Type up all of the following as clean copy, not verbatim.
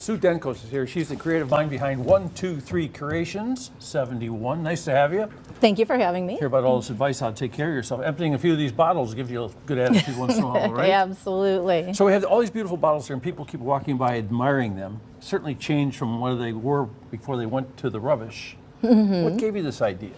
Sue Denkos is here. She's the creative mind behind 123Creations71. Nice to have you. Thank you for having me. Hear about all this advice how to take care of yourself. Emptying a few of these bottles gives you a good attitude once in a while, right? Absolutely. So we have all these beautiful bottles here, and people keep walking by admiring them. Certainly changed from where they were before they went to the rubbish. What gave you this idea?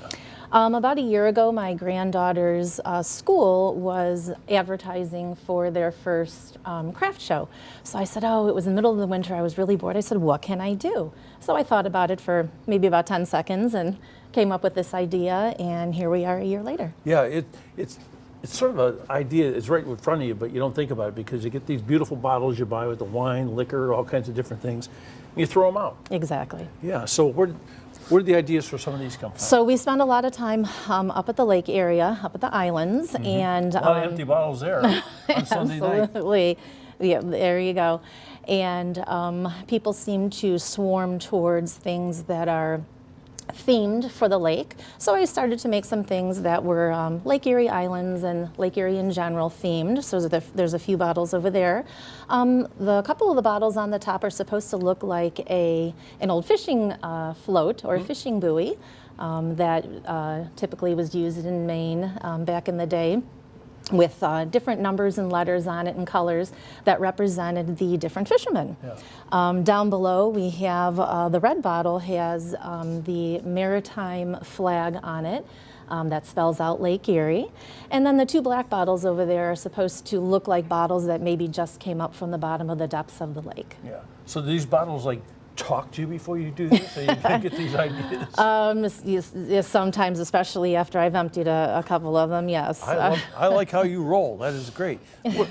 About a year ago, my granddaughter's school was advertising for their first craft show. So I said, oh, it was in the middle of the winter. I was really bored. I said, what can I do? So I thought about it for maybe about 10 seconds and came up with this idea, and here we are a year later. Yeah, it's sort of an idea. It's right in front of you, but you don't think about it because you get these beautiful bottles you buy with the wine, liquor, all kinds of different things. And you throw them out. Exactly. Yeah, so where did the ideas for some of these come from? So we spend a lot of time up at the lake area, up at the islands, and a lot of empty bottles there on Sunday night. Absolutely. Yeah, there you go. And people seem to swarm towards things that are themed for the lake. So I started to make some things that were Lake Erie Islands and Lake Erie in general themed. So there's a few bottles over there. The couple of the bottles on the top are supposed to look like an old fishing float or a fishing buoy that typically was used in Maine back in the day, with different numbers and letters on it and colors that represented the different fishermen. Yeah. Down below we have the red bottle has the maritime flag on it that spells out Lake Erie. And then the two black bottles over there are supposed to look like bottles that maybe just came up from the bottom of the depths of the lake. Yeah. So these bottles like talk to you before you do this, so you can get these ideas? Yes, sometimes, especially after I've emptied a couple of them, yes. I like how you roll. That is great.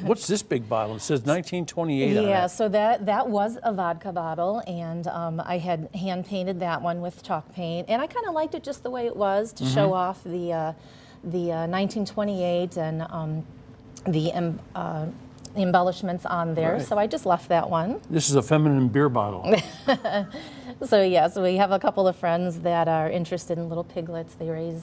What's this big bottle? It says 1928 on it. Yeah, so that was a vodka bottle, and I had hand painted that one with chalk paint, and I kind of liked it just the way it was to show off the 1928 and the embellishments on there, right. So I just left that one. This is a feminine beer bottle. So yeah, so we have a couple of friends that are interested in little piglets. They raise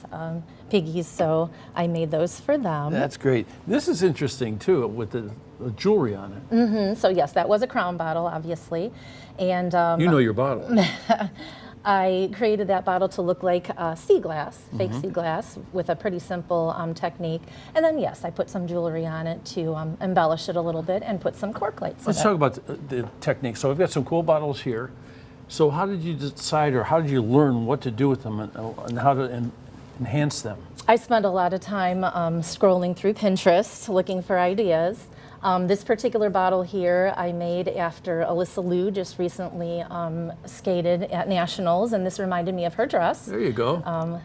piggies, so I made those for them. That's great. This is interesting too, with the jewelry on it. So yes, that was a crown bottle, obviously, and you know your bottle. I created that bottle to look like sea glass, fake sea glass, with a pretty simple technique. And then, yes, I put some jewelry on it to embellish it a little bit and put some cork lights Let's in talk about the technique. So we've got some cool bottles here. So how did you decide, or how did you learn what to do with them and how to enhance them? I spent a lot of time scrolling through Pinterest, looking for ideas. This particular bottle here I made after Alyssa Liu just recently skated at Nationals, and this reminded me of her dress. There you go.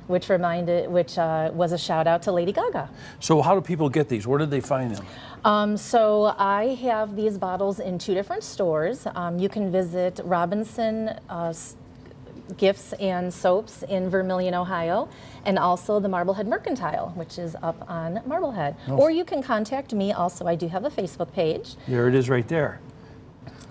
Which was a shout out to Lady Gaga. So how do people get these? Where did they find them? So I have these bottles in two different stores. You can visit Robinson Gifts and Soaps in Vermilion, Ohio, and also the Marblehead Mercantile, which is up on Marblehead. Oh. Or you can contact me also. I do have a Facebook page. There it is right there.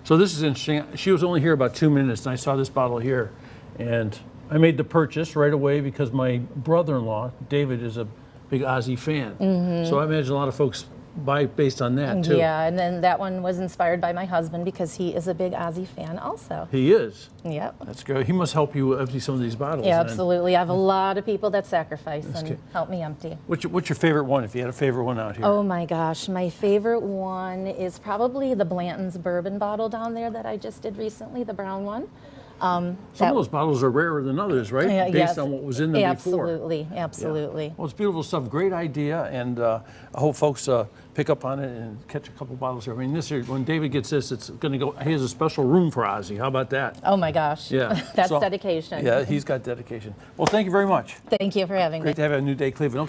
So this is interesting. She was only here about 2 minutes, and I saw this bottle here, and I made the purchase right away because my brother-in-law, David, is a big Ozzy fan. So I imagine a lot of folks buy based on that too. Yeah, and then that one was inspired by my husband because he is a big Ozzy fan also. He is? Yep. That's good. He must help you empty some of these bottles. Yeah, absolutely. I have a lot of people that sacrifice and good. help me empty. What's your favorite one, if you had a favorite one out here? Oh my gosh, my favorite one is probably the Blanton's bourbon bottle down there that I just did recently, the brown one. Some of those bottles are rarer than others, right? Yeah, Based yes, on what was in them before. Absolutely. Yeah. Well, it's beautiful stuff. Great idea, and I hope folks pick up on it and catch a couple bottles here. I mean, this year, when David gets this, it's going to go. He has a special room for Ozzy. How about that? Oh my gosh. Yeah. That's dedication. Yeah, he's got dedication. Well, thank you very much. Thank you for having me. Great to have you on New Day Cleveland. Okay.